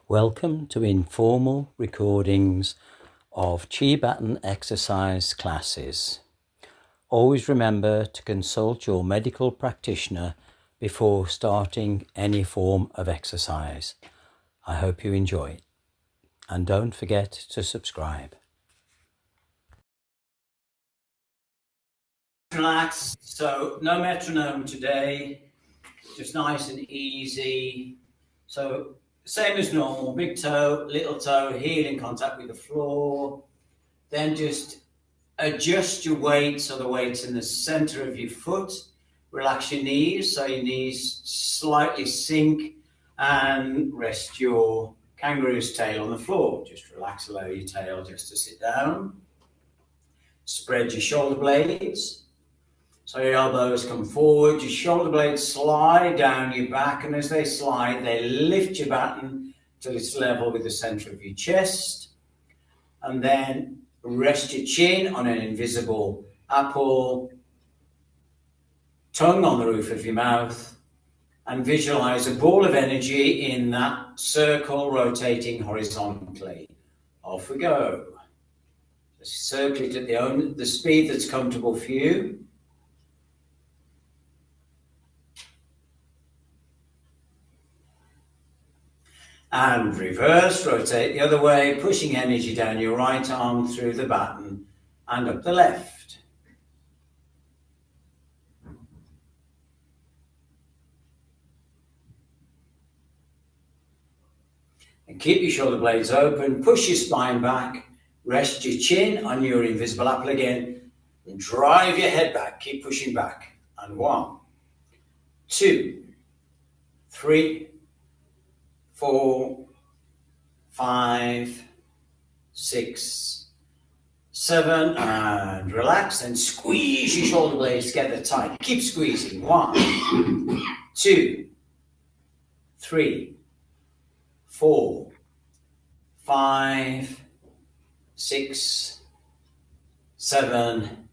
Welcome to informal recordings of Baton exercise classes. Always remember to consult your medical practitioner before starting any form of exercise. I hope you enjoy it. And don't forget to subscribe. Relax. So no metronome today, just nice and easy. So same as normal, big toe, little toe, heel in contact with the floor. Then just adjust your weight so the weight's in the center of your foot. Relax your knees so your knees slightly sink, and rest your kangaroo's tail on the floor. Just relax, allow your tail just to sit down. Spread your shoulder blades. So your elbows come forward, your shoulder blades slide down your back, and as they slide, they lift your baton till it's level with the center of your chest. And then rest your chin on an invisible apple, tongue on the roof of your mouth, and visualize a ball of energy in that circle rotating horizontally. Off we go. Just circle it at the speed that's comfortable for you. And reverse, rotate the other way, pushing energy down your right arm through the baton and up the left. And keep your shoulder blades open, push your spine back, rest your chin on your invisible apple again, and drive your head back, keep pushing back. And 1, 2, 3, 4, 5, 6, 7, and relax, and squeeze your shoulder blades together tight. Keep squeezing. 1, 2, 3, 4, 5, 6, 7,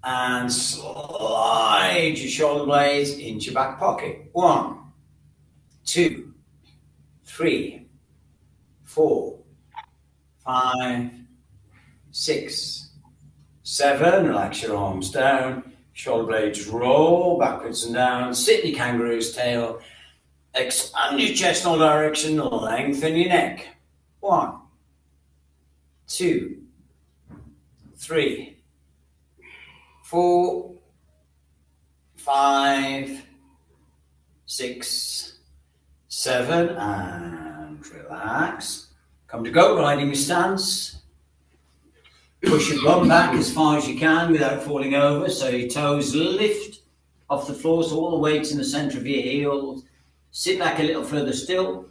and slide your shoulder blades into your back pocket. 1, 2, 3, 4, 5, 6, 7. Relax your arms down. Shoulder blades roll backwards and down. Sit in your kangaroo's tail. Expand your chest in all directions. Lengthen your neck. 1, 2, 3, 4, 5, 6, 7, and relax. Come to goat riding stance. Push your bum back as far as you can without falling over, so your toes lift off the floor, so all the weight's in the center of your heels. Sit back a little further still.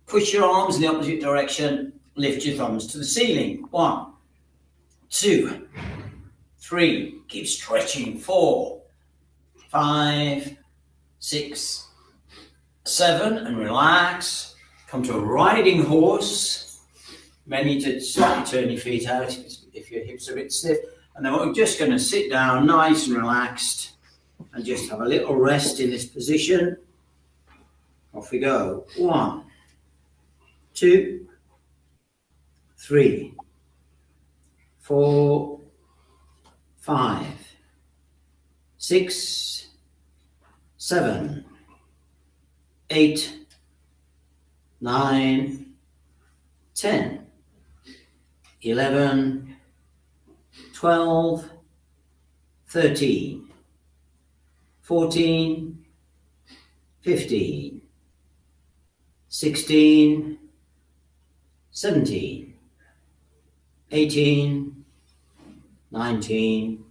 Push your arms in the opposite direction. Lift your thumbs to the ceiling. 1, 2, 3. Keep stretching. 4, 5, 6, 7, and relax. Come to a riding horse. May need to slightly turn your feet out if your hips are a bit stiff. And then we're just going to sit down nice and relaxed and just have a little rest in this position. Off we go. 1, 2, 3, 4, 5, 6, 7, 8, 9, 10, 11, 12, 13, 14, 15, 16, 17, 18, 19,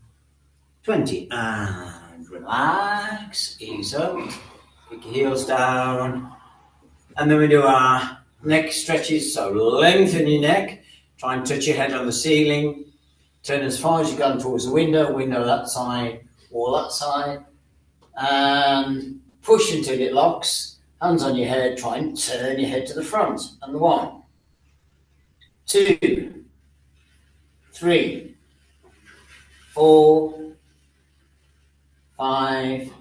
20, and relax, ease up, kick your heels down, and then we do our neck stretches, so lengthen your neck, try and touch your head on the ceiling, turn as far as you can towards the window that side, or that side, and push until it locks, hands on your head, try and turn your head to the front, and 1, 2, 3, 4, 5,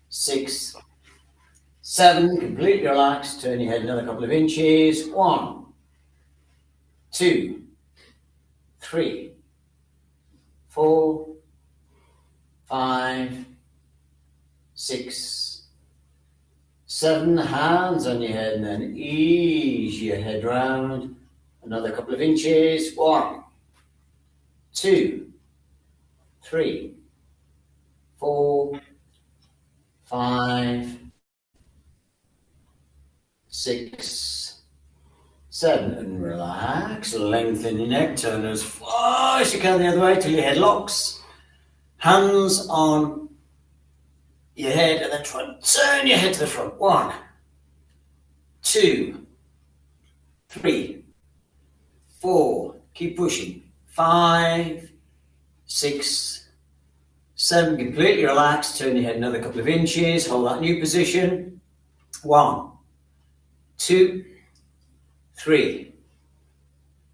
6, 7, completely relaxed, turn your head another couple of inches. 1, 2, 3, 4, 5, 6, 7. Hands on your head and then ease your head round another couple of inches. 1, 2, 3, 4, 5, 6, 7, and relax. Lengthen your neck, turn as far as you can the other way till your head locks. Hands on your head and then try and turn your head to the front. 1, 2, 3, 4, keep pushing. 5, 6, 7, completely relaxed. Turn your head another couple of inches. Hold that new position. 1, 2, 3,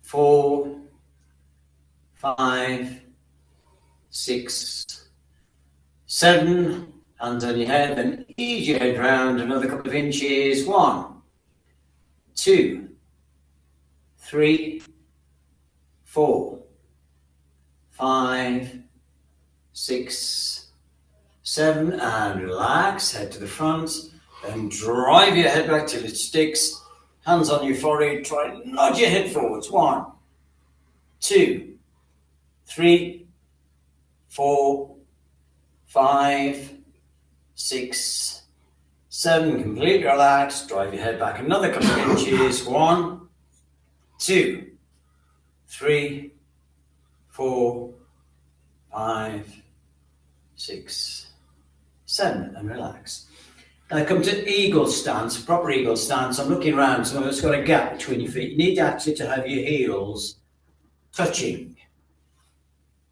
4, 5, 6, 7. Hands on your head, then ease your head round another couple of inches. 1, 2, 3, 4, 5, 6, 7, and relax. Head to the front, then drive your head back till it sticks. Hands on your forehead, try and nod your head forwards. 1, 2, 3, 4, 5, 6, 7. Completely relaxed. Drive your head back another couple of inches. 1, 2, 3, 4, 5, 6, 7, and relax. Now come to eagle stance, proper eagle stance. I'm looking around, so it's got a gap between your feet. You need actually to have your heels touching.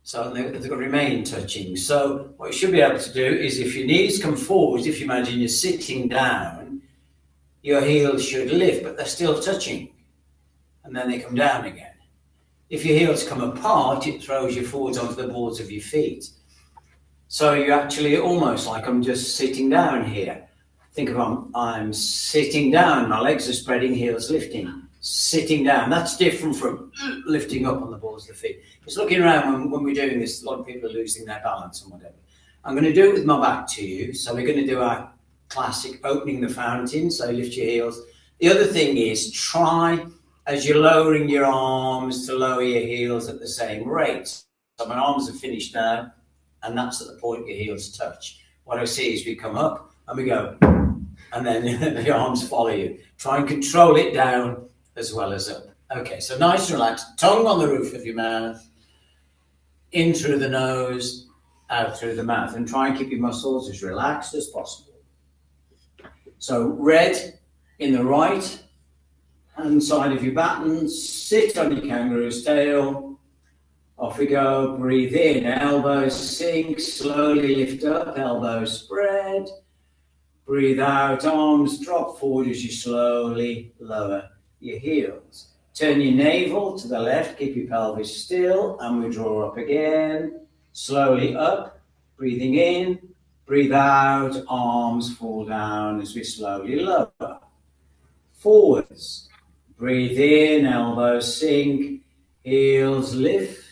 So they've got to remain touching. So what you should be able to do is if your knees come forward, if you imagine you're sitting down, your heels should lift, but they're still touching. And then they come down again. If your heels come apart, it throws you forwards onto the boards of your feet. So you actually almost like I'm just sitting down here. Think of I'm sitting down, my legs are spreading, heels lifting. Sitting down, that's different from lifting up on the balls of the feet. Just looking around when we're doing this, a lot of people are losing their balance and whatever. I'm going to do it with my back to you. So we're going to do our classic opening the fountain. So lift your heels. The other thing is try, as you're lowering your arms, to lower your heels at the same rate. So my arms are finished now, and that's at the point your heels touch. What I see is we come up and we go, and then the arms follow you. Try and control it down as well as up. Okay, so nice and relaxed. Tongue on the roof of your mouth. In through the nose, out through the mouth. And try and keep your muscles as relaxed as possible. So red in the right hand side of your baton. Sit on your kangaroo's tail. Off we go. Breathe in. Elbows sink. Slowly lift up. Elbows spread. Breathe out. Arms drop forward as you slowly lower your heels. Turn your navel to the left, keep your pelvis still, and we draw up again. Slowly up, breathing in, breathe out, arms fall down as we slowly lower. Forwards, breathe in, elbows sink, heels lift,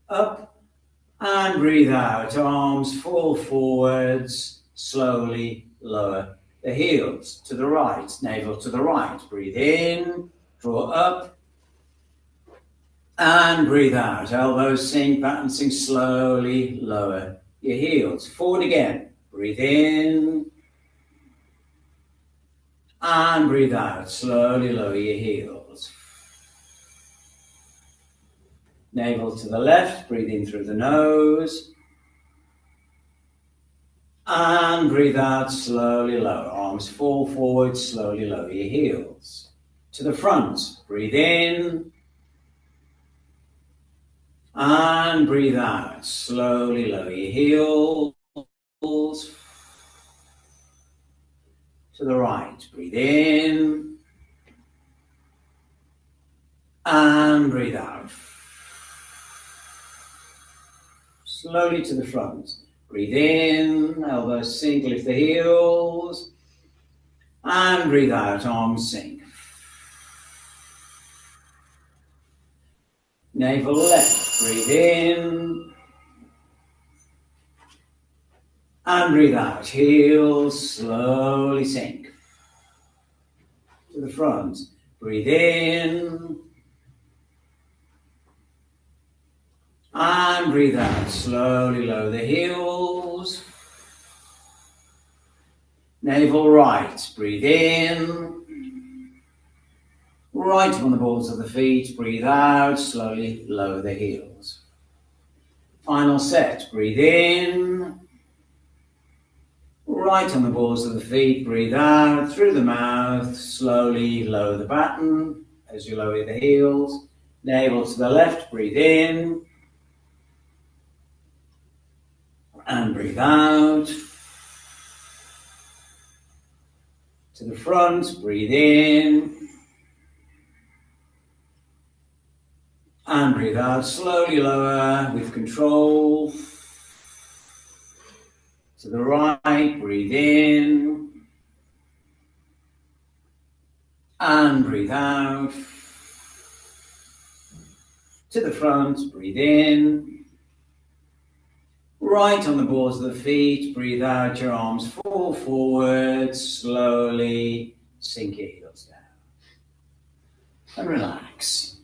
up, and breathe out, arms fall forwards, slowly lower the heels to the right, navel to the right. Breathe in, draw up, and breathe out. Elbows sink, baton sink, slowly lower your heels. Forward again. Breathe in, and breathe out. Slowly lower your heels. Navel to the left, breathe in through the nose. And breathe out, slowly lower. Arms fall forward, slowly lower your heels. To the front, breathe in. And breathe out, slowly lower your heels. To the right, breathe in. And breathe out. Slowly to the front. Breathe in, elbows sink, lift the heels. And breathe out, arms sink. Navel left, breathe in. And breathe out, heels slowly sink. To the front, breathe in. And breathe out, slowly lower the heels. Navel right, breathe in. Right on the balls of the feet, breathe out, slowly lower the heels. Final set, breathe in. Right on the balls of the feet, breathe out through the mouth, slowly lower the baton as you lower the heels. Navel to the left, breathe in. And breathe out. To the front, breathe in. And breathe out, slowly lower with control. To the right, breathe in. And breathe out. To the front, breathe in. Right on the balls of the feet, breathe out, your arms fall forward, slowly sink your heels down. And relax.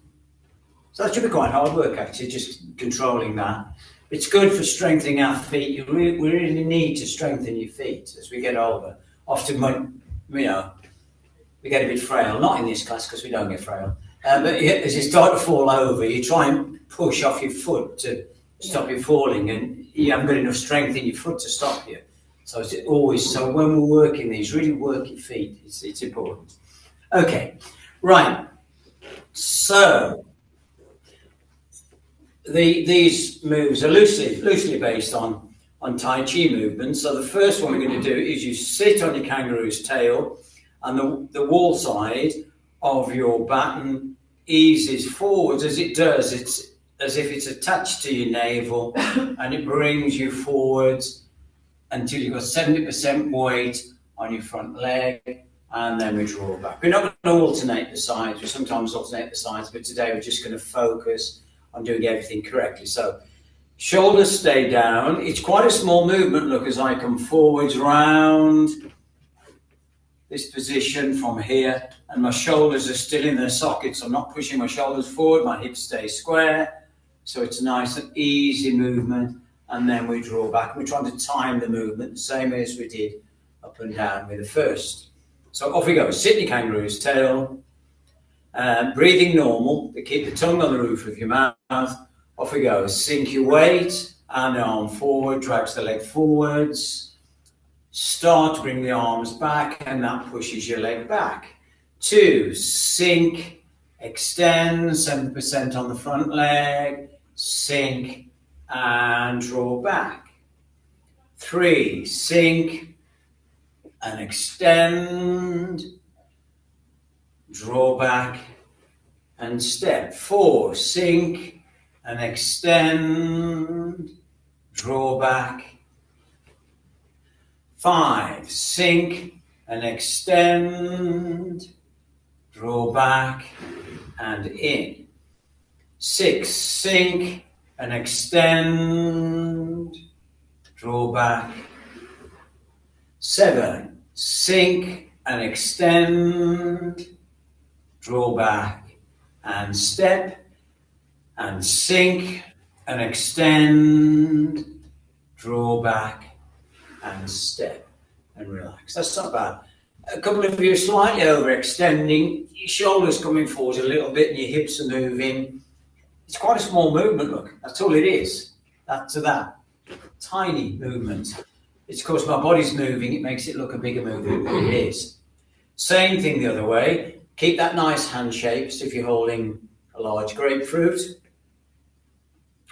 So that should be quite hard work actually, just controlling that. It's good for strengthening our feet. We really need to strengthen your feet as we get older. Often when, we get a bit frail, not in this class because we don't get frail, but as you start to fall over, you try and push off your foot to stop you falling, and you haven't got enough strength in your foot to stop you. So it's always, so when we're working these, really work your feet. It's important. Okay, right. So these moves are loosely based on Tai Chi movements. So the first one we're going to do is you sit on your kangaroo's tail, and the wall side of your baton eases forwards. As it does, it's as if it's attached to your navel, and it brings you forwards until you've got 70% weight on your front leg, and then we draw back. We're not going to alternate the sides. We sometimes alternate the sides, but today we're just going to focus on doing everything correctly. So shoulders stay down. It's quite a small movement. Look, as I come forwards, round this position from here, and my shoulders are still in their sockets. I'm not pushing my shoulders forward. My hips stay square. So it's a nice and easy movement, and then we draw back. We're trying to time the movement the same as we did up and down with the first. So off we go. Sit in your kangaroo's tail. Breathing normal. Keep the tongue on the roof of your mouth. Off we go. Sink your weight, and the arm forward, drags the leg forwards. Start to bring the arms back, and that pushes your leg back. 2, sink, extend, 70% on the front leg. Sink and draw back. 3, sink and extend, draw back and step. 4, sink and extend, draw back. 5, sink and extend, draw back and in. 6, sink and extend, draw back. 7, sink and extend, draw back and step, and sink and extend, draw back and step, and relax. That's not bad. A couple of you slightly overextending, your shoulders coming forward a little bit and your hips are moving. It's quite a small movement, look. That's all it is. That to that. Tiny movement. It's because my body's moving, it makes it look a bigger movement than it is. Same thing the other way. Keep that nice hand shape. So if you're holding a large grapefruit,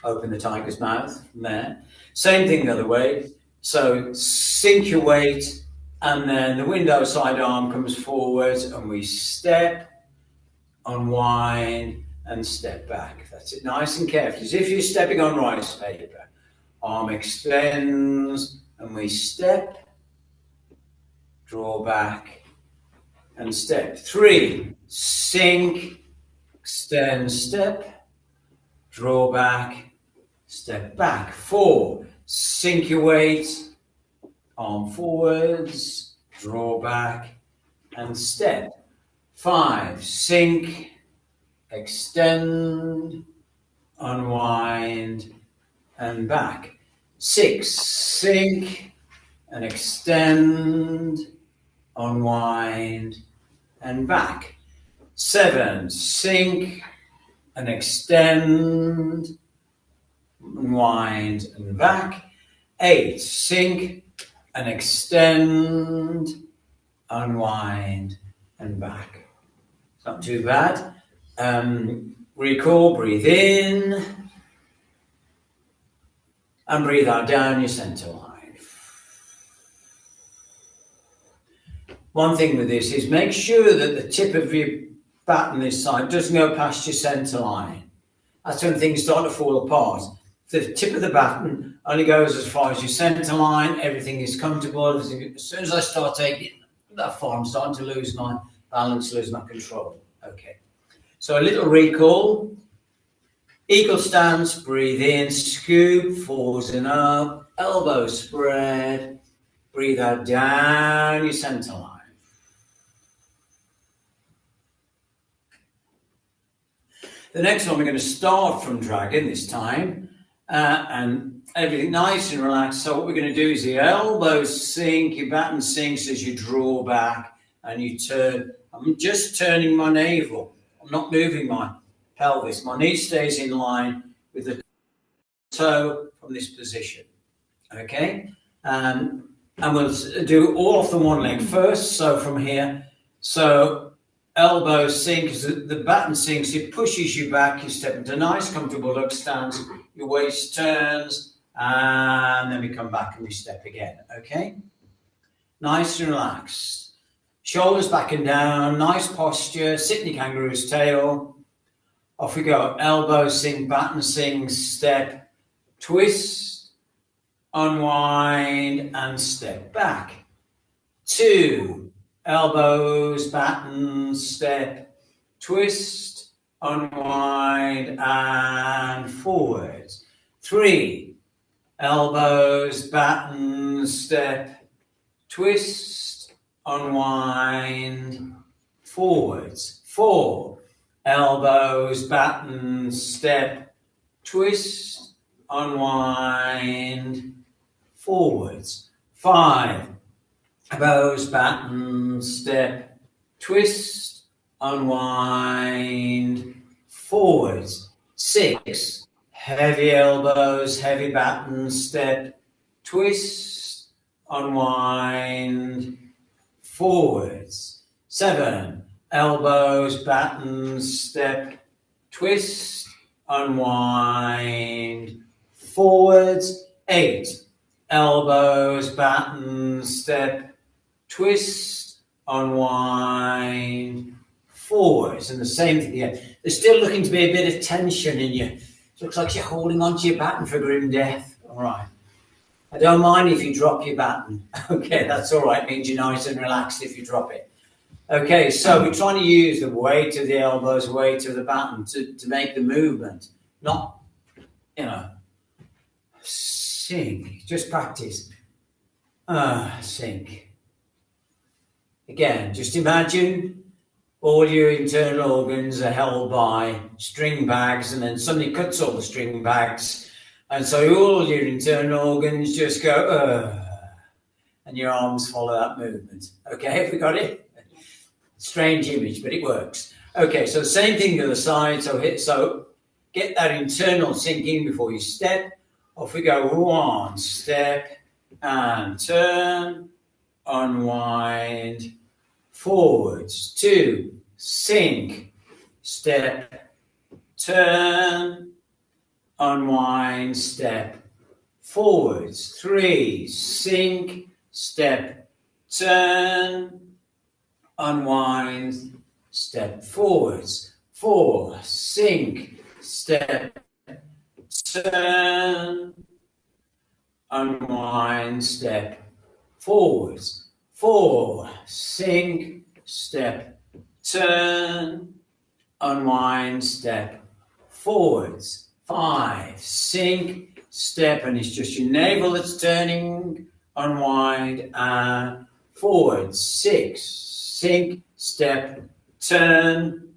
open the tiger's mouth from there. Same thing the other way. So sink your weight, and then the window side arm comes forward, and we step, unwind, and step back. That's it, nice and carefully, as if you're stepping on rice paper. Arm extends, and we step, draw back, and step. 3, sink, extend, step, draw back, step back. 4, sink your weight, arm forwards, draw back, and step. 5, sink, extend, unwind, and back. 6, sink and extend, unwind, and back. 7, sink and extend, unwind, and back. 8, sink and extend, unwind, and back. It's not too bad. Recall, breathe in and breathe out down your center line. One thing with this is make sure that the tip of your baton this side doesn't go past your center line. That's when things start to fall apart. The tip of the baton only goes as far as your center line. Everything is comfortable. As soon as I start taking that far, I'm starting to lose my balance, lose my control. Okay. So a little recall. Eagle stance, breathe in, scoop, forwards and up, elbows spread, breathe out down your center line. The next one, we're going to start from dragon this time, and everything nice and relaxed. So what we're going to do is the elbows sink, your baton sinks as you draw back and you turn. I'm just turning my navel. I'm not moving my pelvis. My knee stays in line with the toe from this position. Okay? And we'll do all off the one leg first. So from here, so elbows sink, as the baton sinks, it pushes you back, you step into a nice comfortable duck stance, your waist turns, and then we come back and we step again, okay? Nice and relaxed. Shoulders back and down, nice posture, sit in your kangaroo's tail. Off we go, elbows sink, baton sinks, step, twist, unwind, and step back. 2, elbows, baton, step, twist, unwind, and forwards. 3, elbows, baton, step, twist, unwind, forwards. 4, elbows, baton, step, twist, unwind, forwards. 5, elbows, baton, step, twist, unwind, forwards. 6, heavy elbows, heavy baton, step, twist, unwind, forwards. 7, elbows, baton, step, twist, unwind, forwards. 8, elbows, baton, step, twist, unwind, forwards. And the same thing here. There's still looking to be a bit of tension in you. It looks like you're holding onto your baton for grim death. All right. I don't mind if you drop your baton. Okay, that's all right. It means you're nice and relaxed if you drop it. Okay, so we're trying to use the weight of the elbows, weight of the baton to make the movement. Not, sink. Just practice. Sink. Again, just imagine all your internal organs are held by string bags, and then somebody cuts all the string bags, and so all your internal organs just go, and your arms follow that movement. Okay, have we got it? Strange image, but it works. Okay, so the same thing to the side. So get that internal sinking before you step. Off we go. 1, step, and turn, unwind, forwards. 2, sink, step, turn, unwind, step, forwards. 3, sink, step, turn, unwind, step, forwards. 4, sink, step, turn, unwind, step, forwards. 4, sink, step, turn, unwind, step, forwards. 5, sink, step, and it's just your navel that's turning, unwind, and forwards. 6, sink, step, turn,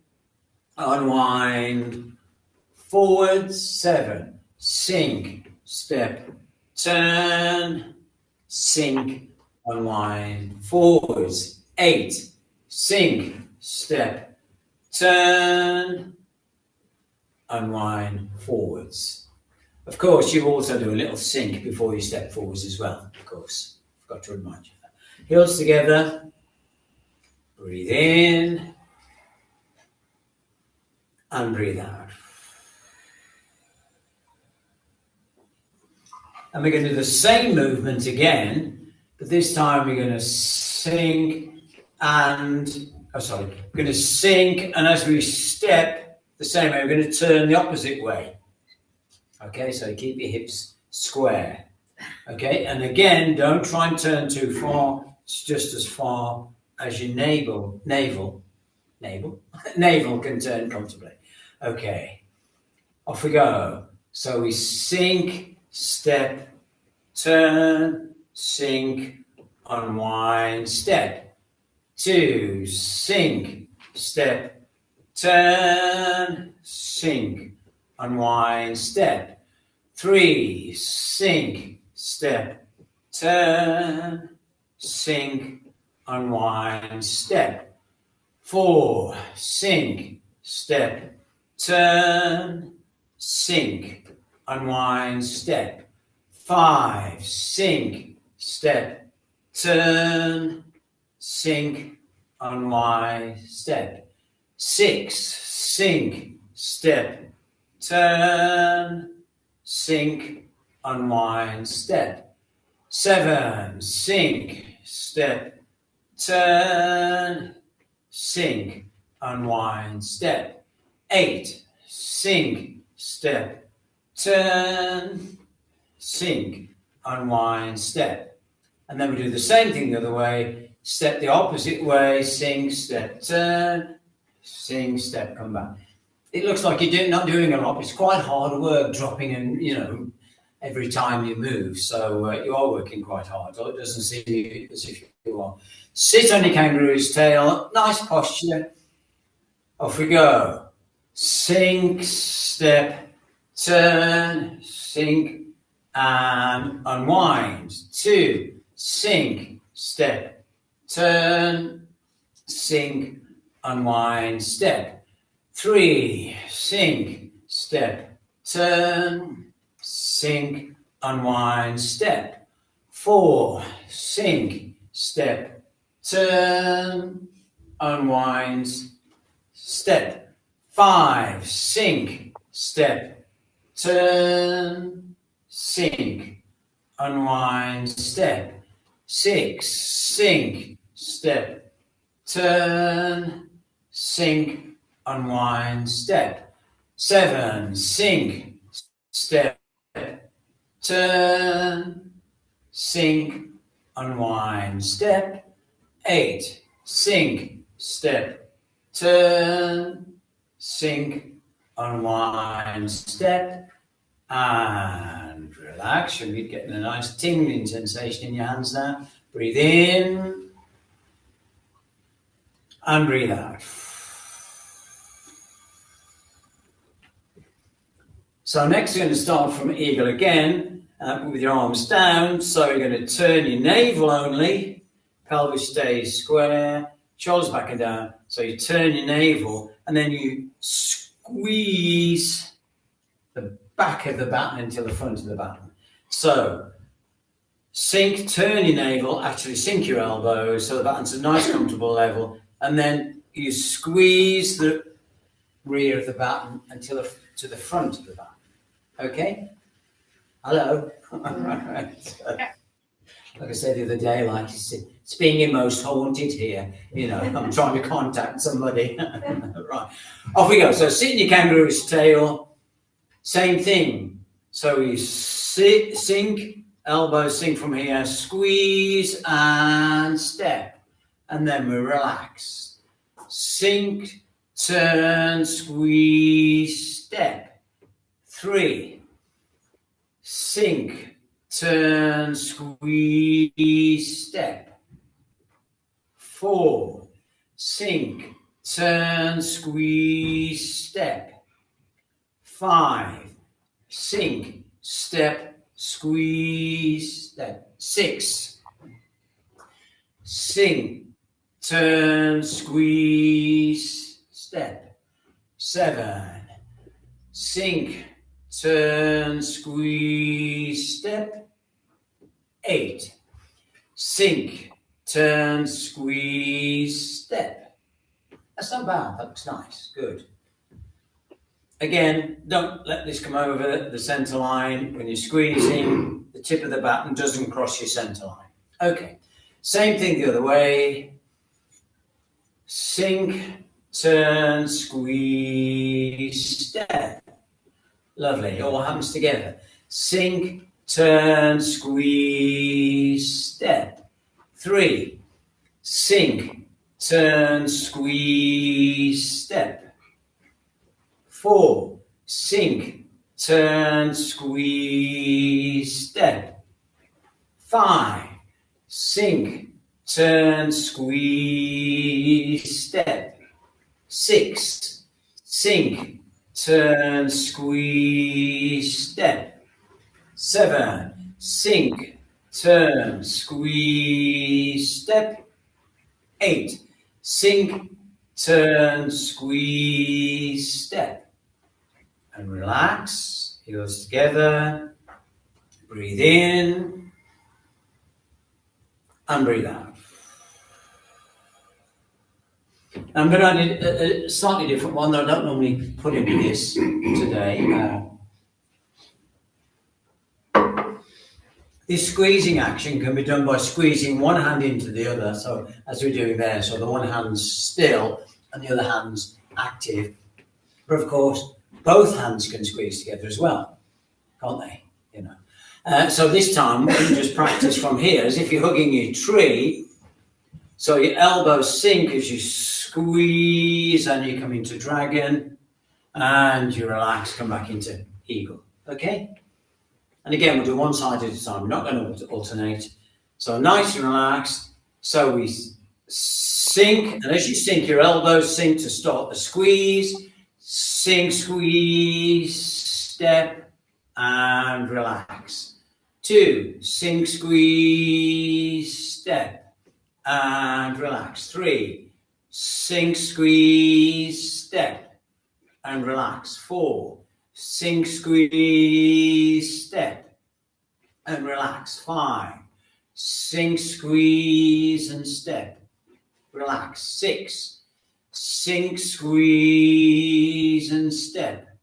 unwind, forwards. 7, sink, step, turn, sink, unwind, forwards. 8, sink, step, turn, unwind, forwards. Of course, you also do a little sink before you step forwards as well, of course. Forgot to remind you of that. Heels together. Breathe in. And breathe out. And we're going to do the same movement again, but this time we're going to sink and, we're going to sink, and as we step the same way, we're going to turn the opposite way. Okay, so keep your hips square. Okay, and again, don't try and turn too far. It's just as far as your navel can turn comfortably. Okay, off we go. So we sink, step, turn, sink, unwind, step. 2, sink, step, turn, sink, unwind, step. 3, sink, step, turn, sink, unwind, step. 4, sink, step, turn, sink, unwind, step. 5, sink, step, turn, sink, unwind, step. 6, sink, step, turn, sink, unwind, step. 7, sink, step, turn, sink, unwind, step. 8, sink, step, turn, sink, unwind, step. And then we do the same thing the other way. Step the opposite way, sink, step, turn, sink, step, come back. It looks like you're not doing a lot. It's quite hard work dropping in, every time you move. So you are working quite hard. It doesn't seem as if you are. Sit on your kangaroo's tail. Nice posture. Off we go. Sink, step, turn, sink, and unwind. 2, sink, step, turn, sink, unwind, step. 3, sink, step, turn, sink, unwind, step. 4, sink, step, turn, unwind, step. 5, sink, step, turn, sink, unwind, step. 6, sink, step, turn, sink, unwind, step. 7, sink, step, turn, sink, unwind, step. 8, sink, step, turn, sink, unwind, step, and relax. You'll be getting a nice tingling sensation in your hands now. Breathe in and breathe out. So next we're going to start from eagle again with your arms down. So you're going to turn your navel only, pelvis stays square, shoulders back and down. So you turn your navel and then you squeeze the back of the baton into the front of the baton. So sink, turn your navel, actually sink your elbows so the baton's a nice comfortable level, and then you squeeze the rear of the baton until to the front of the baton. Okay? Hello? Like I said the other day, like it's being most haunted here. I'm trying to contact somebody. Right. Off we go. So sit in your kangaroo's tail. Same thing. So we sink, elbows sink from here, squeeze and step. and then we relax. Sink, turn, squeeze, step. 3. Sink, turn, squeeze, step. 4. Sink, turn, squeeze, step. 5. Sink, step, squeeze, step. 6. Sink, turn, squeeze, step. 7. Sink, turn, squeeze, step. 8. Sink, turn, squeeze, step. That's not bad. That looks nice. Good. Again, don't let this come over the centre line. When you're squeezing, the tip of the baton doesn't cross your centre line. Okay. Same thing the other way. Sink, turn, squeeze, step. Lovely. All hands together. Sink, turn, squeeze, step. 3. Sink, turn, squeeze, step. 4. Sink, turn, squeeze, step. 5. Sink, turn, squeeze, step. 6. Sink, turn, squeeze, step. 7. Sink, turn, squeeze, step. 8. Sink, turn, squeeze, step. And relax, heels together. Breathe in and breathe out. I'm going to add a slightly different one that I don't normally put into this today. This squeezing action can be done by squeezing one hand into the other, so as we're doing there, so the one hand's still and the other hand's active. But of course, both hands can squeeze together as well, can't they? You know. So this time we can just practice from here, as if you're hugging your tree. So your elbows sink as you squeeze, and you come into dragon, and you relax, come back into eagle. Okay? And again, we'll do one side at a time. We're not going to alternate. So nice and relaxed. So we sink, and as you sink, your elbows sink to start the squeeze. Sink, squeeze, step, and relax. 2. Sink, squeeze, step, and relax. 3. Sink, squeeze, step, and relax. 4. Sink, squeeze, step, and relax. 5. Sink, squeeze, and step. Relax. 6. Sink, squeeze, and step.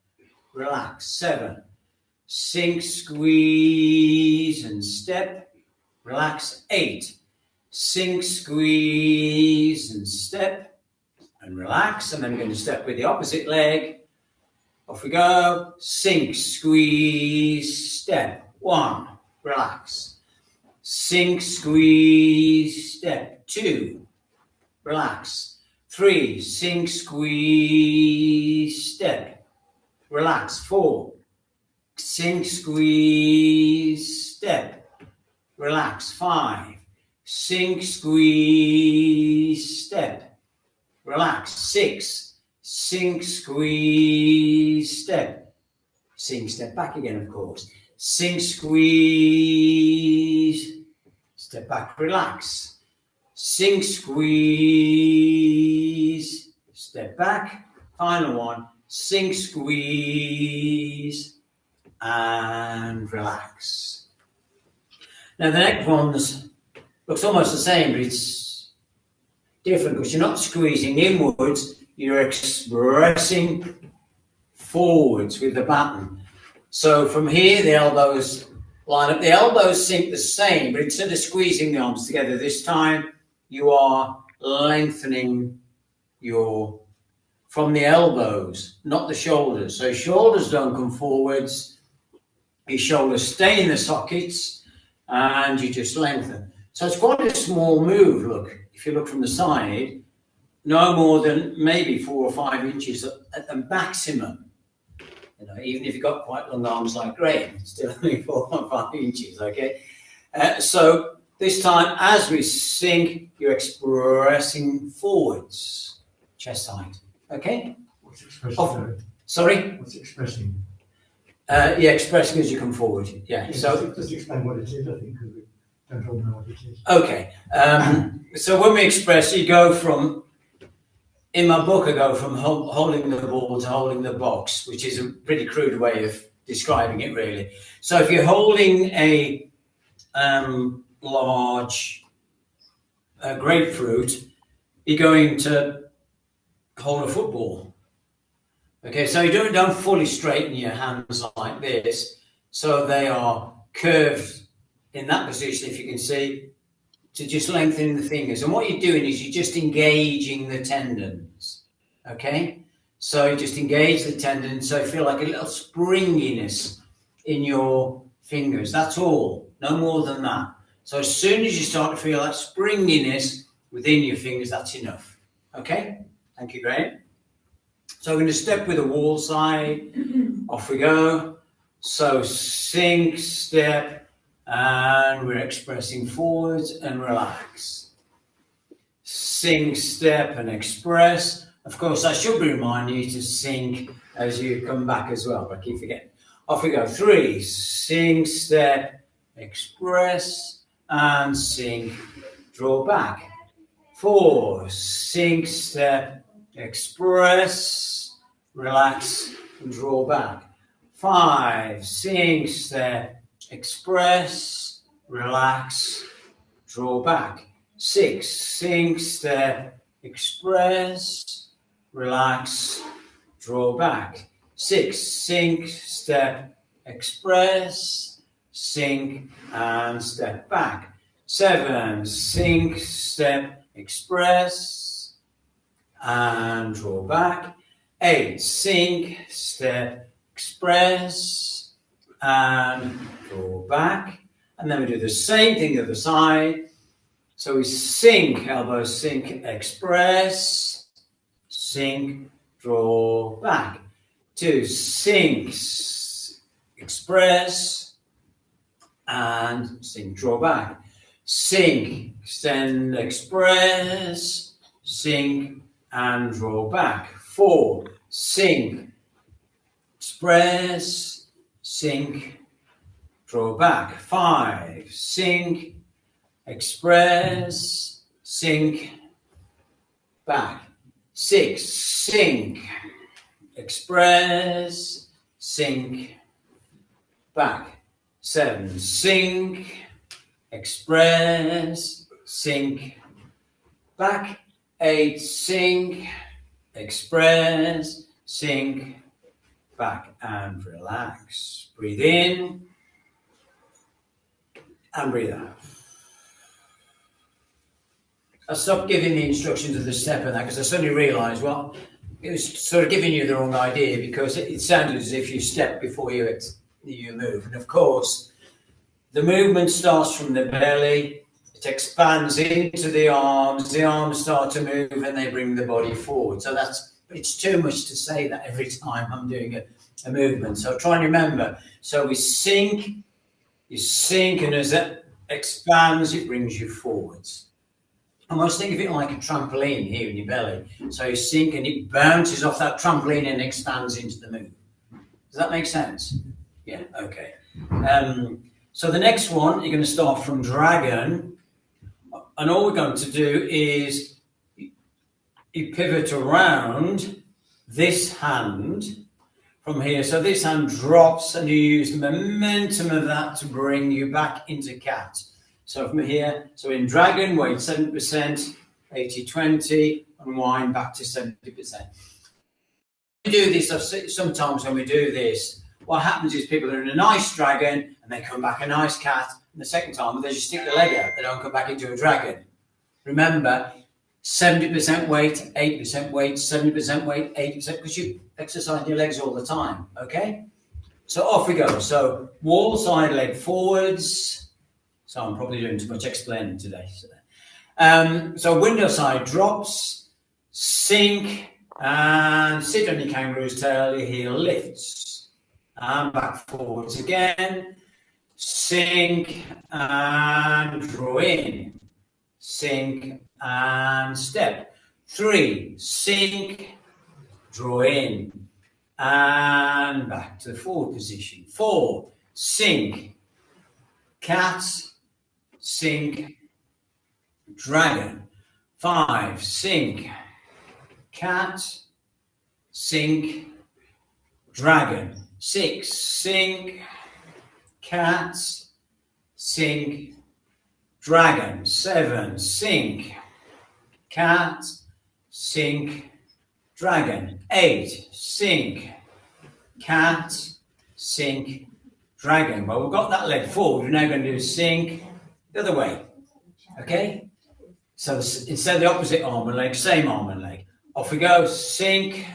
Relax. 7. Sink, squeeze, and step. Relax. 8. Sink, squeeze, and step. And relax. And then we're going to step with the opposite leg. Off we go. Sink, squeeze, step. 1. Relax. Sink, squeeze, step. 2. Relax. 3. Sink, squeeze, step. Relax. 4. Sink, squeeze, step. Relax. 5. Sink, squeeze, step. Relax. 6. Sink, squeeze, step. Sink, step back again, of course. Sink, squeeze, step back, relax. Sink, squeeze, step back. Final one. Sink, squeeze, and relax. Now the next one looks almost the same, but it's different because you're not squeezing inwards, you're expressing forwards with the baton. So from here, the elbows line up. The elbows sink the same, but instead of squeezing the arms together this time, you are lengthening from the elbows, not the shoulders. So shoulders don't come forwards. Your shoulders stay in the sockets and you just lengthen. So it's quite a small move, look. if you look from the side, no more than maybe 4 or 5 inches at the maximum. You know, even if you've got quite long arms like Graham, it's still only 4 or 5 inches, okay? So this time, as we sink, you're expressing forwards, chest height, okay? What's expressing? Sorry? What's expressing? Yeah, expressing as you come forward, yeah. So just explain what it is, I think, because we don't all know what it is. Okay, so when we express, you go from, in my book, I go from holding the ball to holding the box, which is a pretty crude way of describing it, really. So if you're holding a large grapefruit, you're going to hold a football. Okay, so you don't fully straighten your hands like this, so they are curved in that position, if you can see, to just lengthen the fingers. And what you're doing is you're just engaging the tendons, okay? So you just engage the tendons, so you feel like a little springiness in your fingers. That's all, no more than that. So as soon as you start to feel that springiness within your fingers, that's enough, okay? Thank you, Graham. So we're going to step with a wall side. Off we go. So sink, step, and we're expressing forwards and relax. Sink, step, and express. Of course, I should be reminding you to sink as you come back as well, but I keep forgetting. Off we go. 3, sink, step, express, and sink, draw back. 4, sink, step, express, relax, and draw back. 5, sink, step, express, relax, draw back. 6, sink, step, express, relax, draw back. 6, sink, step, express, sink, and step back. 7, sink, step, express, and draw back. 8, sink, step, express, and draw back. And then we do the same thing the other side. So we sink, elbows sink, express, sink, draw back. 2, sink, express, and sink, draw back. Sink, extend, express, sink, and draw back. 4, sink, express, sink, draw back. 5, sink, express, sink, back. 6, sink, express, sink, back. 7, sink, express, sink, back. 8, sink, express, sink, back, and relax. Breathe in and breathe out. I stopped giving the instructions of the step and that because I suddenly realised, well, it was sort of giving you the wrong idea because it sounded as if you step before you move. And of course, the movement starts from the belly, it expands into the arms start to move and they bring the body forward. So it's too much to say that every time I'm doing a movement. So try and remember. So we sink, you sink, and as it expands, it brings you forwards. Almost think of it like a trampoline here in your belly. So you sink and it bounces off that trampoline and expands into the move. Does that make sense? Yeah, okay. So the next one, you're going to start from dragon. And all we're going to do is you pivot around this hand from here. So this hand drops and you use the momentum of that to bring you back into cat. So from here, so in dragon, weight 70%, 80-20, unwind back to 70%. We do this, sometimes when we do this, what happens is people are in a nice dragon and they come back a nice cat, and the second time they just stick the leg out, they don't come back into a dragon. Remember, 70% weight, 8% weight, 70% weight, 80%, because you exercise your legs all the time, okay? So off we go. So wall side leg forwards. So I'm probably doing too much explaining today. So window side drops, sink, and sit on your kangaroo's tail, your heel lifts. And back forwards again, sink and draw in, sink and step. 3, sink, draw in, and back to the forward position. 4, sink, cat, sink, dragon. 5, sink, cat, sink, dragon. 6, sink, cat, sink, dragon. 7, sink, cat, sink, dragon. 8, sink, cat, sink, dragon. Well, we've got that leg forward. We're now going to do sink the other way. Okay? So instead of the opposite arm and leg, same arm and leg. Off we go. Sink,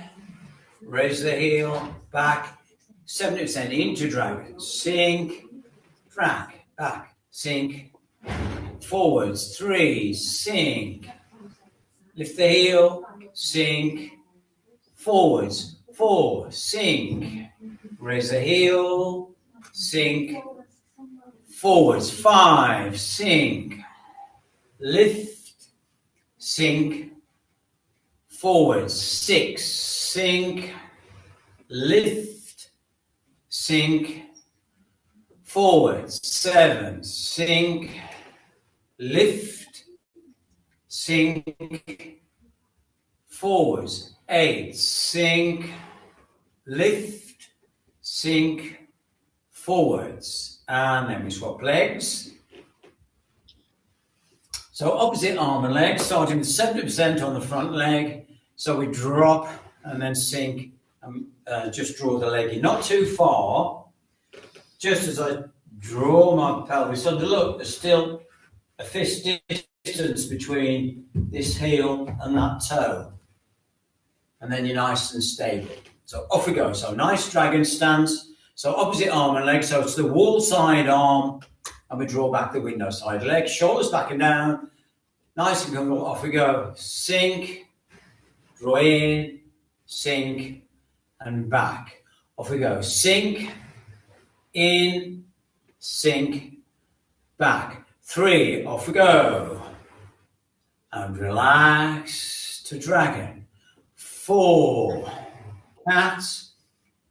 raise the heel, back, 70% into dragon. Sink, drag, back, sink, forwards. 3, sink, lift the heel, sink, forwards. 4, sink, raise the heel, sink, forwards. 5, sink, lift, sink, forwards. 6, sink, lift, sink, forwards. 7, sink, lift, sink, forwards. 8, sink, lift, sink, forwards. And then we swap legs. So opposite arm and leg, starting with 70% on the front leg. So we drop and then sink and just draw the leg in. Not too far. Just as I draw my pelvis under, look, there's still a fist distance between this heel and that toe. And then you're nice and stable. So off we go. So nice dragon stance. So opposite arm and leg. So it's the wall side arm. And we draw back the window side leg. Shoulders back and down. Nice and comfortable. Off we go. Sink. Draw in. Sink. And back. Off we go. Sink. In. Sink. Back. 3. Off we go. And relax to dragon. 4. Cat.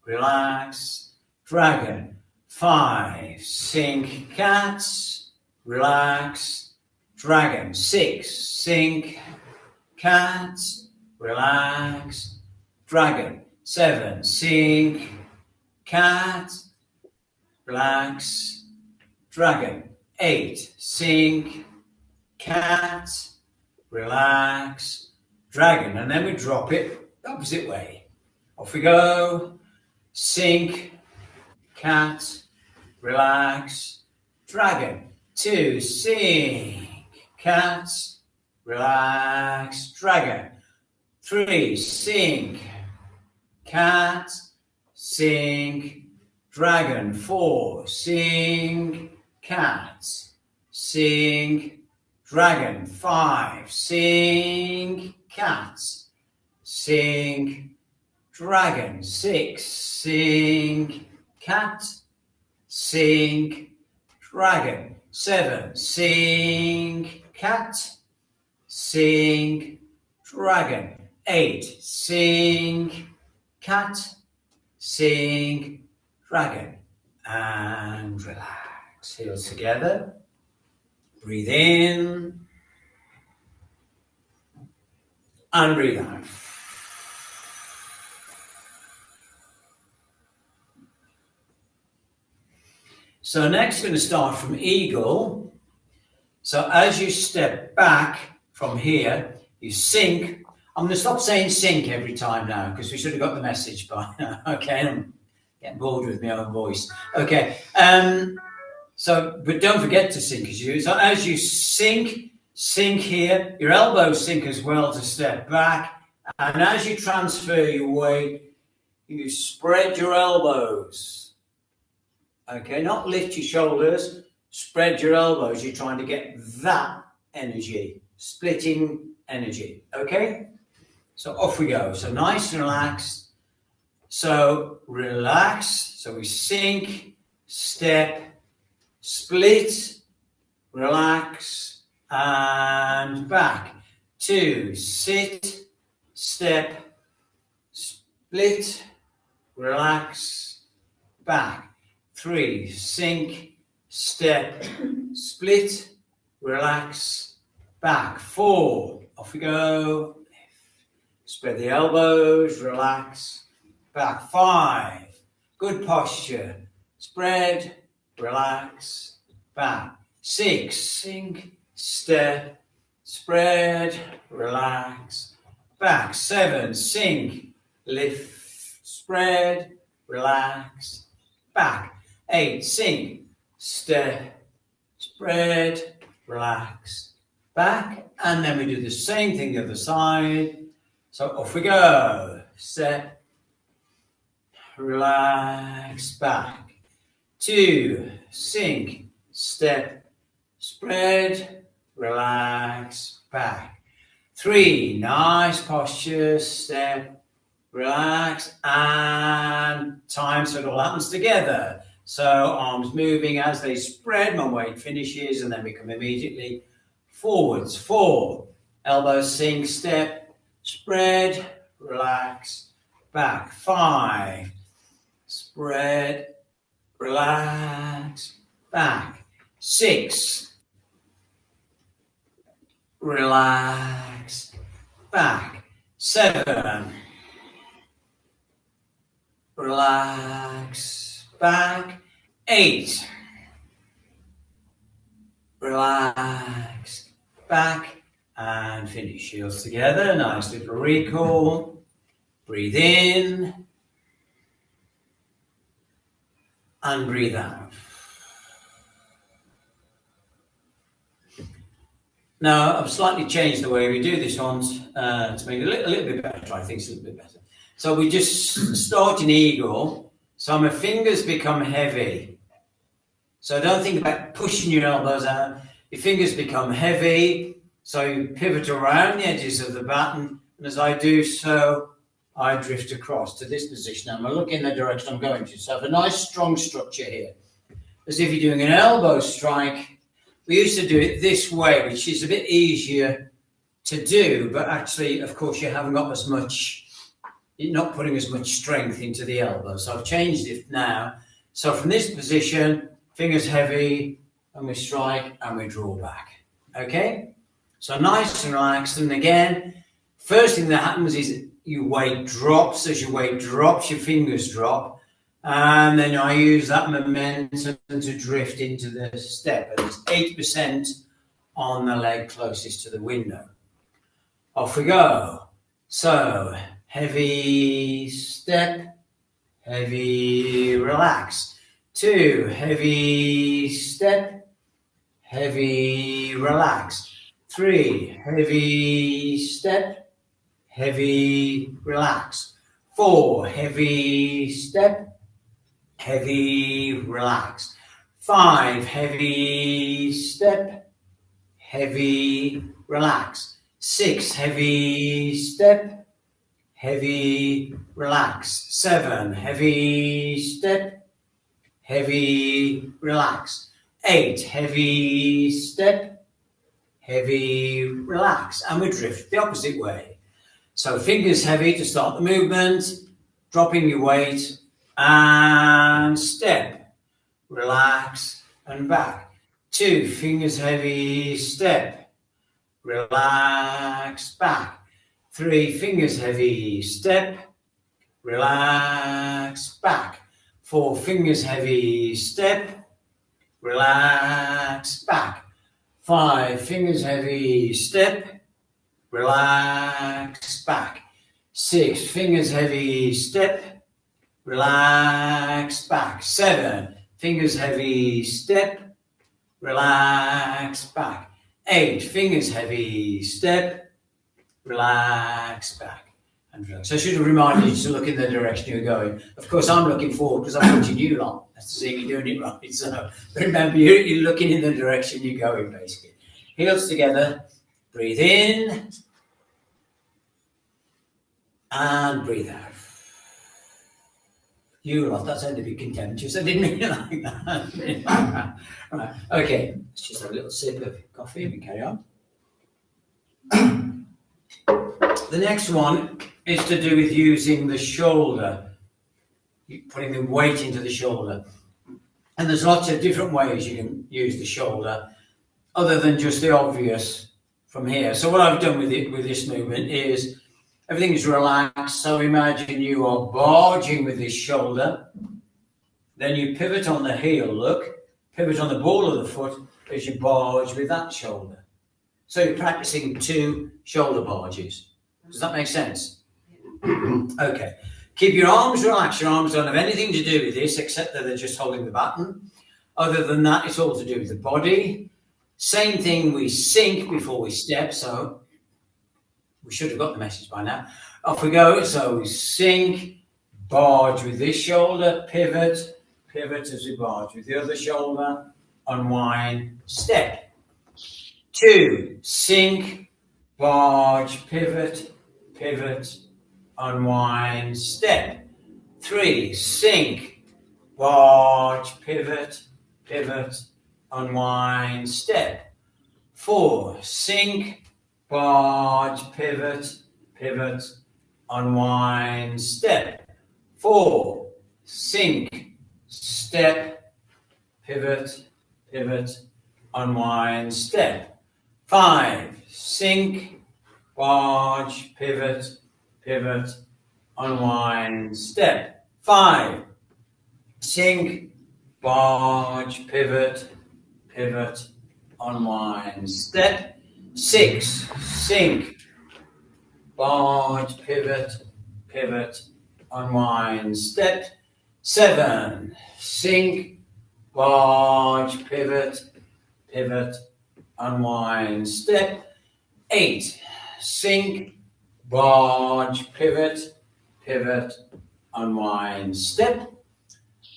Relax. Dragon. 5. Sink. Cat. Relax. Dragon. 6. Sink. Cat. Relax. Dragon. 7. Sink. Cat. Relax. Dragon. 8. Sink. Cat. Relax. Dragon. And then we drop it opposite way. Off we go. Sink. Cat. Relax. Dragon. 2. Sink. Cat. Relax. Dragon. 3. Sink. Cat. Sink. Dragon. 4. Sink. Cat. Sink. Dragon. 5. Sink. Cat. Sink. Dragon. 6. Sink. Cat. Sink. Dragon. 7. Sink. Cat. Sink. Dragon. 8. Sink. Cat. Sink. Dragon. And relax. Heels together. Breathe in. And breathe out. So next, we're going to start from eagle. So as you step back from here, you sink. I'm going to stop saying sink every time now because we should have got the message by now. Okay, I'm getting bored with my own voice. Okay, but don't forget to sink as you. So as you sink here, your elbows sink as well to step back. And as you transfer your weight, you spread your elbows. Okay, not lift your shoulders, spread your elbows. You're trying to get that energy splitting energy. Okay? So off we go. So nice and relaxed. So relax. So we sink, step, split, relax, and back. 2, sit, step, split, relax, back. 3, sink, step, split, relax, back. 4, off we go. Spread the elbows, relax, back. 5, good posture. Spread, relax, back. 6, sink, step, spread, relax, back. 7, sink, lift, spread, relax, back. 8, sink, step, spread, relax, back. And then we do the same thing the other side. So off we go. Step, relax, back. 2, sink, step, spread, relax, back. 3, nice posture, step, relax, and time so it all happens together. So arms moving as they spread, my weight finishes, and then we come immediately forwards. 4, elbows sink, step, spread, relax, back. 5, spread, relax, back. 6, relax, back. 7, relax, back. 8, relax, back, and finish. Heels together, nice little recall. Breathe in and breathe out. Now, I've slightly changed the way we do this one to make it a little bit better. I think it's a little bit better. So we just start in eagle. So my fingers become heavy. So don't think about pushing your elbows out. Your fingers become heavy. So you pivot around the edges of the baton. And as I do so, I drift across to this position. I'm going to look in the direction I'm going to. So I have a nice strong structure here. As if you're doing an elbow strike. We used to do it this way, which is a bit easier to do, but actually, of course, you haven't got as much, you're not putting as much strength into the elbow. So I've changed it now. So from this position, fingers heavy, and we strike, and we draw back. Okay? So nice and relaxed. And again, first thing that happens is your weight drops. As your weight drops, your fingers drop. And then I use that momentum to drift into the step. And it's 8% on the leg closest to the window. Off we go. So, heavy step, heavy relax. 2, heavy step, heavy relax. 3, heavy step, heavy relax. 4, heavy step, heavy relax. 5, heavy step, heavy relax. 6, heavy step, heavy relax. 7, heavy step, heavy relax. 8, heavy step, heavy relax. And we drift the opposite way. So fingers heavy to start the movement, dropping your weight, and step, relax, and back. 2, fingers heavy, step, relax, back. 3, fingers heavy, step, relax, back. 4, fingers heavy, step, relax, back. 5, fingers heavy, step, relax, back. 6, fingers heavy, step, relax, back. 7, fingers heavy, step, relax, back. 8, fingers heavy, step, relax, back. And relax. So I should have reminded you to look in the direction you're going. Of course, I'm looking forward because I'm watching you lot. That's to see me doing it right. So remember, you're looking in the direction you're going, basically. Heels together, Breathe in and breathe out. You lot, that sounded a bit contemptuous. I didn't mean it like that. Right, okay, let's just have a little sip of coffee and we carry on. The next one is to do with using the shoulder, putting the weight into the shoulder. And there's lots of different ways you can use the shoulder, other than just the obvious from here. So what I've done with this movement is everything is relaxed. So imagine you are barging with this shoulder. Then you pivot on the heel, look. Pivot on the ball of the foot as you barge with that shoulder. So you're practicing 2 shoulder barges. Does that make sense? Okay. Keep your arms relaxed. Your arms don't have anything to do with this except that they're just holding the baton. Other than that, it's all to do with the body. Same thing, we sink before we step. So we should have got the message by now. Off we go. So we sink, barge with this shoulder, pivot, pivot as we barge with the other shoulder, unwind, step. 2, sink, barge, pivot, pivot, unwind, step. 3, sink, barge, pivot, pivot, unwind, step. 4, sink, barge, pivot, pivot, unwind, step. 4, sink, step, pivot, pivot, unwind, step. 5, sink, barge, pivot, pivot, unwind, step. 5, sink, barge, pivot, pivot, unwind, step. 6, sink, barge, pivot, pivot, unwind, step. 7, sink, barge, pivot, pivot, unwind, step. 8, sink, barge, pivot, pivot, unwind, step.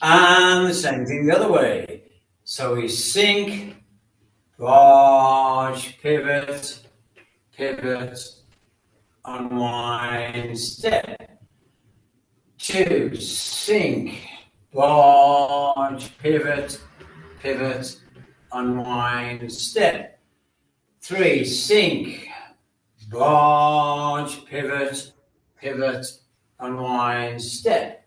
And the same thing the other way. So we sink, barge, pivot, pivot, unwind, step. 2, sink, barge, pivot, pivot, unwind, step. 3, sink, barge, pivot, pivot, unwind, step.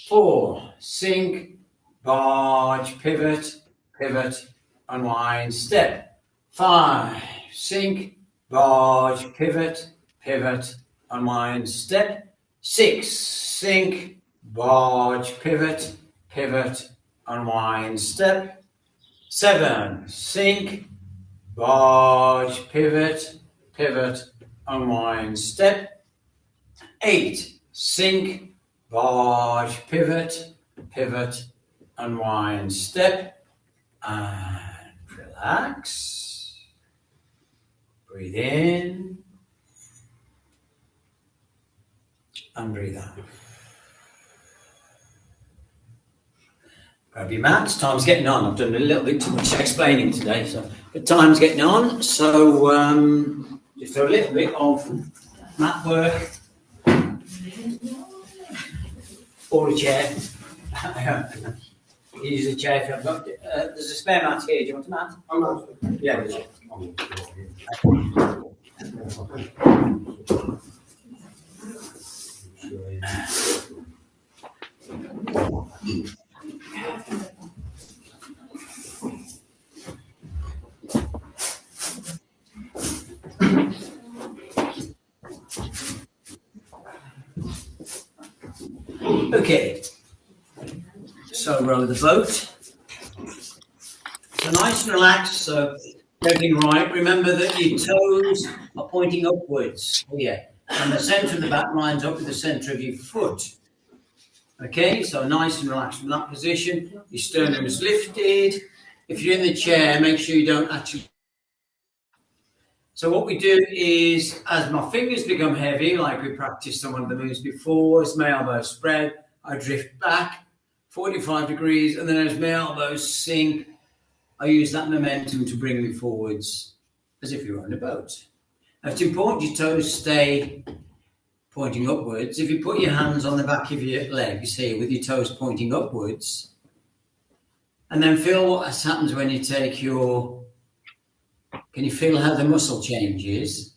4, sink, barge, pivot, pivot, unwind, step. 5, sink, barge, pivot, pivot, unwind, step. 6, sink, barge, pivot, pivot, unwind, step. 7, sink, barge, pivot, pivot, unwind, step. 8, sink, barge, pivot, pivot, unwind, step. And relax. Breathe in and breathe out. Grab your mats. Time's getting on. I've done a little bit too much explaining today, so but time's getting on. So just a little bit of mat work or a chair. You use a chair if you haven't got. There's a spare mat here. Do you want a mat? I'm not. Yeah, there's it. Okay, so row the boat. So nice and relaxed, so everything right. Remember that your toes are pointing upwards here, and the centre of the back lines up with the centre of your foot. Okay, so nice and relaxed from that position. Your sternum is lifted. If you're in the chair, make sure you don't actually. So what we do is, as my fingers become heavy, like we practiced on one of the moves before, as my elbows spread, I drift back 45 degrees, and then as my elbows sink, I use that momentum to bring me forwards as if you were on a boat. It's important your toes stay pointing upwards. If you put your hands on the back of your legs here with your toes pointing upwards, and then feel what happens when you take your, can you feel how the muscle changes?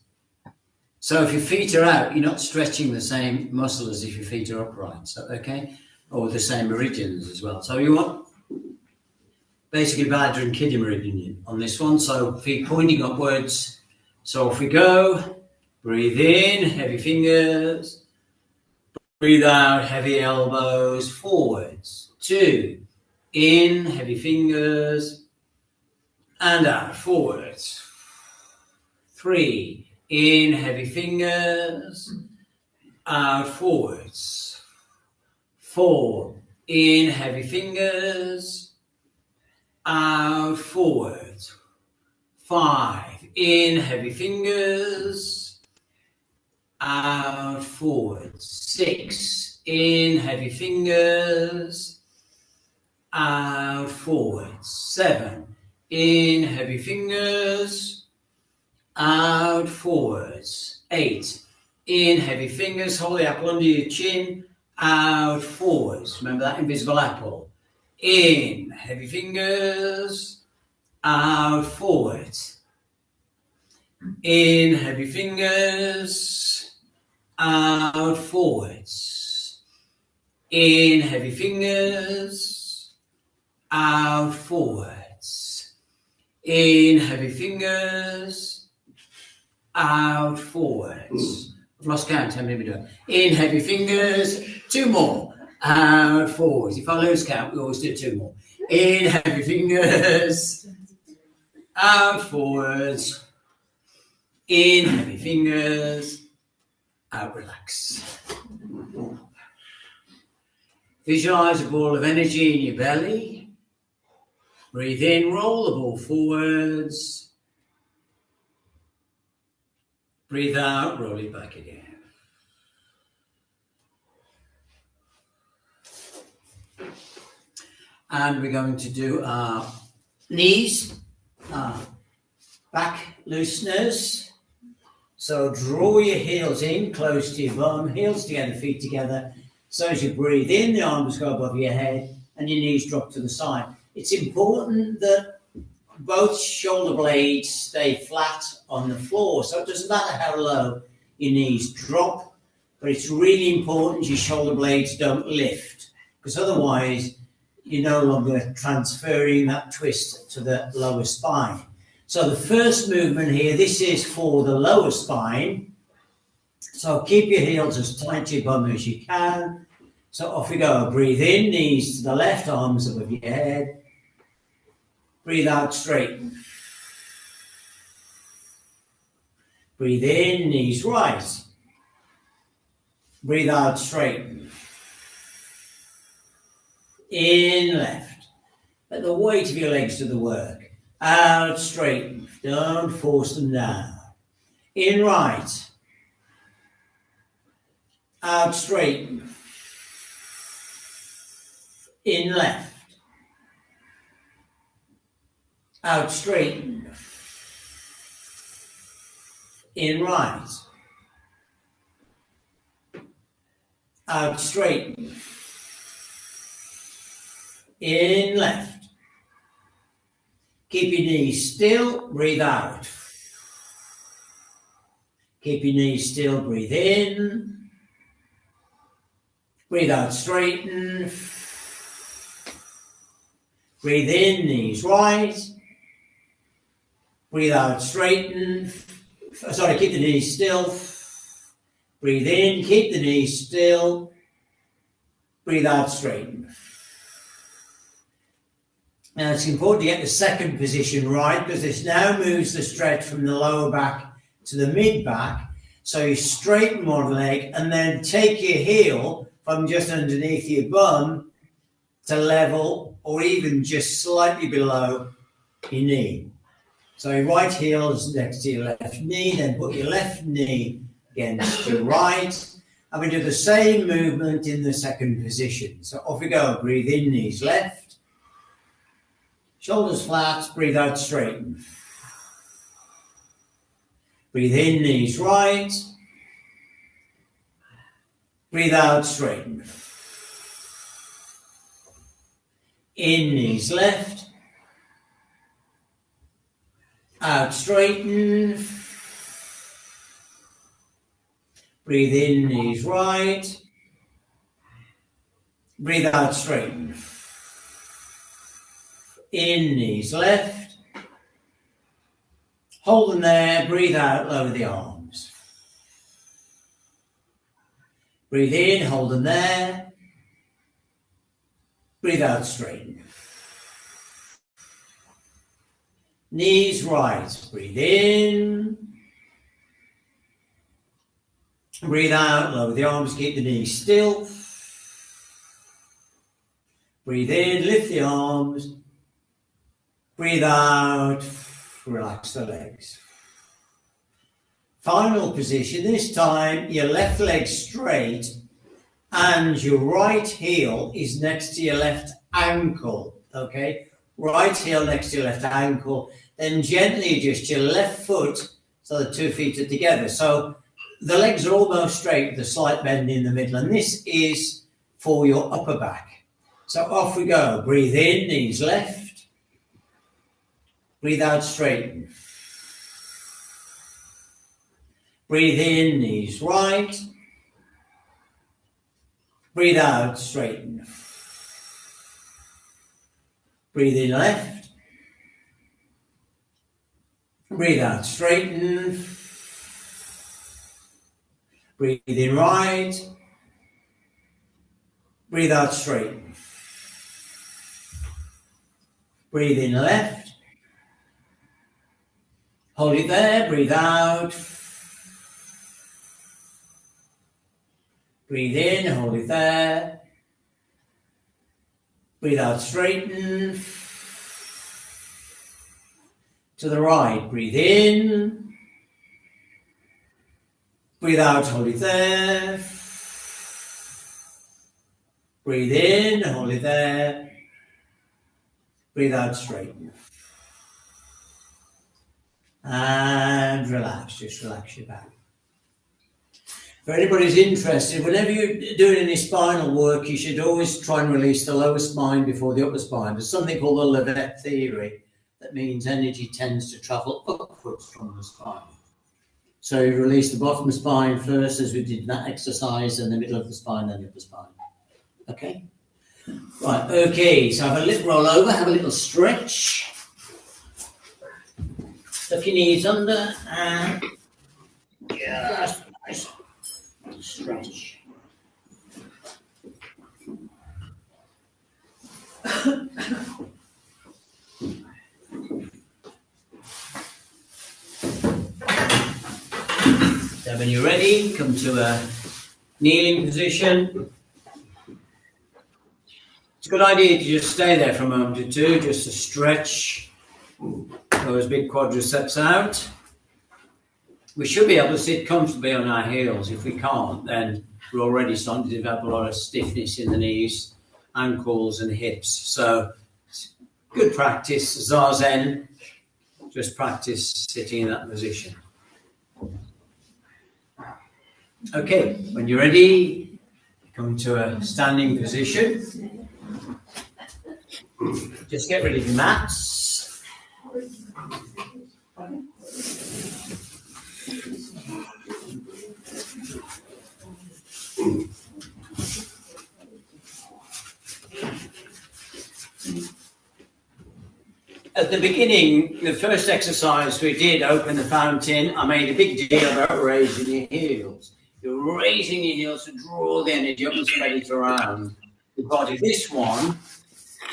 So if your feet are out, you're not stretching the same muscle as if your feet are upright, so okay? Or the same meridians as well. So you want basically bladder and kidney meridian on this one. So feet pointing upwards. So off we go. Breathe in, heavy fingers. Breathe out, heavy elbows forwards. 2. In, heavy fingers. And out, forwards. 3. In, heavy fingers. Out, forwards. 4. In, heavy fingers. Out, forwards. 5. In, heavy fingers. Out, forwards. 6. In, heavy fingers. Out, forwards. 7. In, heavy fingers. Out, forwards. 8. In, heavy fingers. Hold the apple under your chin. Out, forwards. Remember that invisible apple. In, heavy fingers. Out, forwards. In, heavy fingers. Out, forwards. In, heavy fingers. Out, forwards. In, heavy fingers. Out, forwards. I've lost count. How many we do? In, heavy fingers. 2 more. Out, forwards. If I lose count, we always do 2 more. In, heavy fingers. Out, forwards. In, heavy fingers. Out, relax. Visualize a ball of energy in your belly. Breathe in, roll the ball forwards. Breathe out, roll it back again. And we're going to do our knees, back looseners. So draw your heels in, close to your bum, heels together, feet together. So as you breathe in, the arms go above your head and your knees drop to the side. It's important that both shoulder blades stay flat on the floor. So it doesn't matter how low your knees drop, but it's really important your shoulder blades don't lift, because otherwise you're no longer transferring that twist to the lower spine. So the first movement here, this is for the lower spine. So keep your heels as tight to your bum as you can. So off we go. Breathe in, knees to the left, arms above your head. Breathe out, straighten. Breathe in, knees right. Breathe out, straighten. In, left. Let the weight of your legs do the work. Out, straighten. Don't force them down. In, right. Out, straighten. In, left. Out, straighten. In, right. Out, straighten. In, left. Keep your knees still, breathe out. Keep your knees still, breathe in. Breathe out, straighten. Breathe in, knees right. Breathe out, straighten. Sorry, keep the knees still. Breathe in, keep the knees still. Breathe out, straighten. Now it's important to get the second position right, because this now moves the stretch from the lower back to the mid back. So you straighten one leg and then take your heel from just underneath your bum to level or even just slightly below your knee. So your right heel is next to your left knee, then put your left knee against your right. And we do the same movement in the second position. So off we go. Breathe in, knees left. Shoulders flat, breathe out, straighten. Breathe in, knees right. Breathe out, straighten. In, knees left. Out, straighten. Breathe in, knees right. Breathe out, straighten. In, knees left. Hold them there. Breathe out, lower the arms. Breathe in, hold them there. Breathe out, straighten. Knees right. Breathe in. Breathe out, lower the arms, keep the knees still. Breathe in, lift the arms. Breathe out, relax the legs. Final position, this time your left leg straight and your right heel is next to your left ankle, okay? Right heel next to your left ankle, then gently adjust your left foot so the 2 feet are together. So the legs are almost straight with a slight bend in the middle, and this is for your upper back. So off we go. Breathe in, knees left. Breathe out, straighten. Breathe in, knees right. Breathe out, straighten. Breathe in, left. Breathe out, straighten. Breathe in, right. Breathe out, straighten. Breathe in, left. Hold it there, breathe out. Breathe in, hold it there. Breathe out, straighten. To the right, breathe in. Breathe out, hold it there. Breathe in, hold it there. Breathe out, straighten. And relax, just relax your back. For anybody who's interested, whenever you're doing any spinal work, you should always try and release the lower spine before the upper spine. There's something called the Levesque theory. That means energy tends to travel upwards from the spine. So you release the bottom spine first, as we did in that exercise, and the middle of the spine, and the upper spine. Okay? Right, okay, so have a little roll over, have a little stretch. Stuff your knees under, and just nice stretch. So when you're ready, come to a kneeling position. It's a good idea to just stay there for a moment or two, just to stretch those big quadriceps out. We should be able to sit comfortably on our heels. If we can't, then we're already starting to develop a lot of stiffness in the knees, ankles and hips. So good practice, Zazen. Just practice sitting in that position. Okay, when you're ready, come to a standing position. Just get rid of your mats. At the beginning, the first exercise we did, open the fountain, I made a big deal about raising your heels. You're raising your heels to draw the energy up and spread it around the body. This one,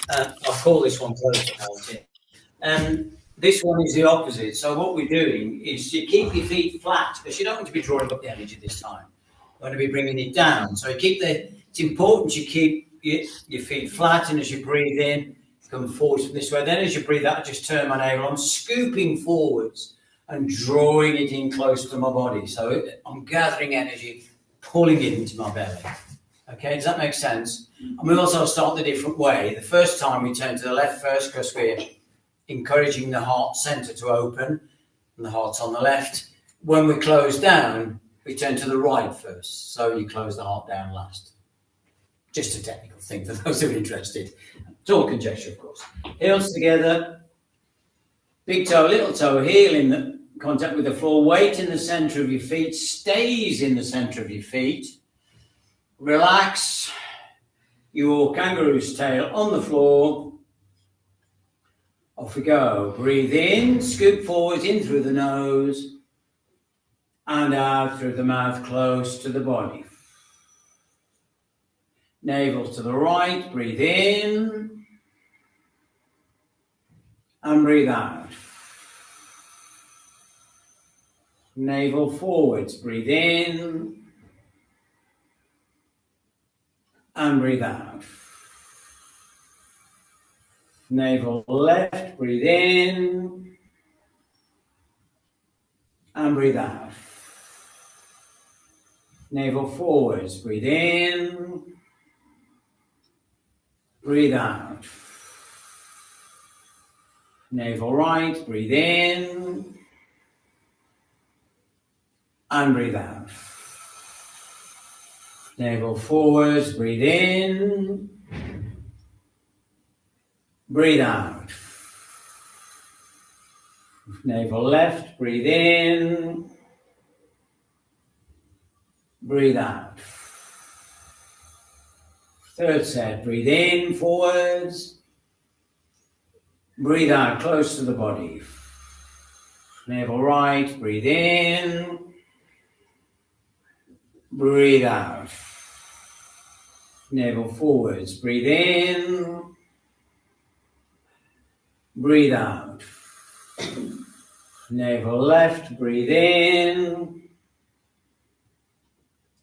I'll call this one close fountain. This one is the opposite. So what we're doing is you keep your feet flat, because you don't want to be drawing up the energy this time. You want to be bringing it down. So it's important you keep your feet flat, and as you breathe in, come forwards from this way. Then as you breathe out, just turn my navel. I'm scooping forwards and drawing it in close to my body. So I'm gathering energy, pulling it into my belly. Okay, does that make sense? And we also start the different way. The first time we turn to the left first, because we're encouraging the heart center to open, and the heart's on the left. when we close down, we turn to the right first. So you close the heart down last. Just a technical thing for those who are interested. It's all conjecture, of course. Heels together. Big toe, little toe, heel in the contact with the floor. Weight in the center of your feet. Stays in the center of your feet. Relax your kangaroo's tail on the floor. Off we go. Breathe in, scoop forward, in through the nose, and out through the mouth, close to the body. Navel to the right, breathe in, and breathe out. Navel forwards, breathe in, and breathe out. Navel left, breathe in, and breathe out. Navel forwards, breathe in, breathe out. Navel right, breathe in, and breathe out. Navel forwards, breathe in, breathe out. Navel left, breathe in, breathe out. Third set, breathe in, forwards, breathe out, close to the body. Navel right, breathe in, breathe out. Navel forwards, breathe in, breathe out. Navel left, breathe in,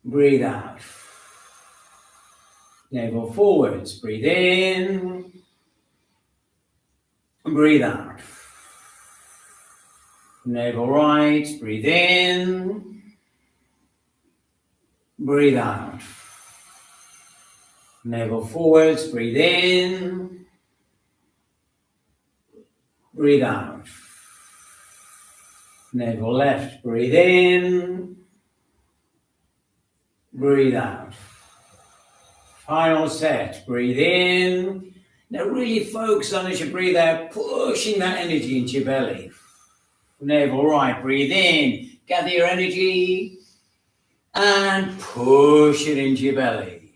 breathe out. Navel forwards, breathe in, breathe out. Navel right, breathe in, breathe out. Navel forwards, breathe in, breathe out. Navel left, breathe in, breathe out. Final set, breathe in. Now really focus on as you breathe out, pushing that energy into your belly. Navel right, breathe in, gather your energy and push it into your belly.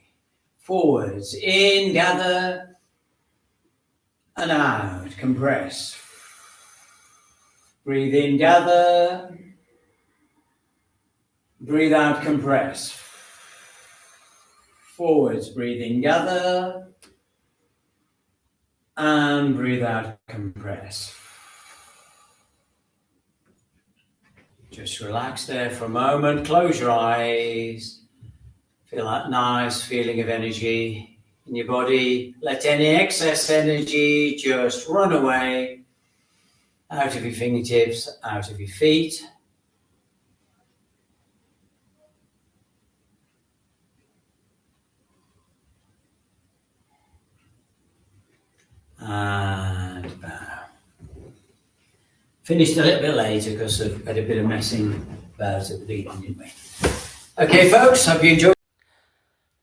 Forwards, in, gather, and out, compress. Breathe in, gather, breathe out, compress. Forwards, breathe in, gather, and breathe out, compress. Just relax there for a moment, close your eyes. Feel that nice feeling of energy in your body. Let any excess energy just run away out of your fingertips, out of your feet. And bow. Finished a little bit later because I've had a bit of messing about at the beginning, didn't we? Okay, folks, hope you enjoyed.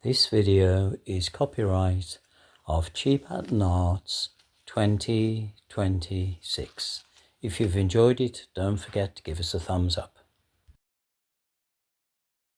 This video is copyright of Cheap Pattern Arts 2026. If you've enjoyed it, don't forget to give us a thumbs up.